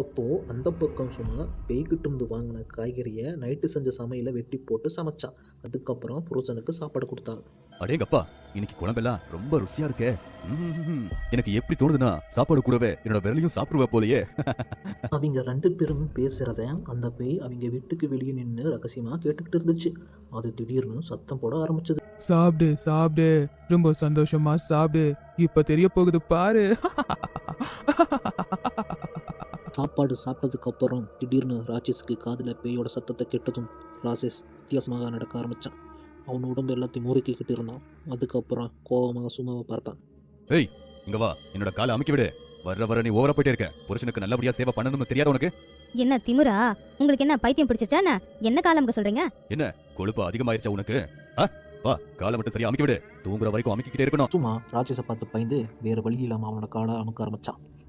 அப்போது அந்த பக்கம் சொன்னால் பேய்கிட்ட வாங்கின காய்கறியை நைட்டு செஞ்ச சமையலை வெட்டி போட்டு சமைச்சான். அதுக்கப்புறம் புருஷனுக்கு சாப்பாடு கொடுத்தாள். அடேங்கப்பா, இன்னைக்கு குழம்பெல்லாம் ரொம்ப ருசியா இருக்கே. எனக்கு எப்படி தோணுதுன்னா சாப்பாடு கூடவே என்னோட விரலையும் சாப்பிடுவ போலயே. அவங்க 2 பேரும் பேசுகிறத அந்த பேய் அவங்க வீட்டுக்கு வெளியே நின்று ரகசியமாக கேட்டுக்கிட்டு இருந்துச்சு. அது திடீர்னு சத்தம் போட ஆரம்பிச்சது. சாப்பிடு சாப்பிடு, ரொம்ப சந்தோஷமா சாப்பிடு, இப்ப தெரிய போகுது பாரு. சாப்பாடு சாப்பிட்டதுக்கு அப்புறம் திடீர்னு ராஜேஷுக்கு காதில் பேயோட சத்தத்தை கேட்டதும் ராஜேஷ் வித்தியாசமாக நடக்க ஆரம்பித்தான். அவன் உடம்பு எல்லாத்தையும் முறுக்கிக்கிட்டு இருந்தான். அதுக்கப்புறம் கோபமாக சும்மாவை பார்த்தான். ஏய், இங்க வா, என்னோட காலை அமுக்கி விடு. வர நீ ஓவரா போயிட்டே இருக்க. புருஷனுக்கு நல்லபடியா சேவை பண்ணணும்னு தெரியாத உனக்கு? என்ன திமுறா? உங்களுக்கு என்ன பைத்தியம் பிடிச்சிச்சா? என்ன காலம்க்கு சொல்றீங்க? என்ன கொழுப்பு அதிகமாயிருச்சா உனக்கு? வா, காலை மட்டும் சரியா அமுக்கி விடு. தூங்குற வரைக்கும் அமுக்கிக்கிட்டே இருக்கணும். சும்மா ராஜேஷை பார்த்து பயந்து வேறு வழி இல்லாமல் அவனோட காலை அமுக்க ஆரம்பிச்சான்.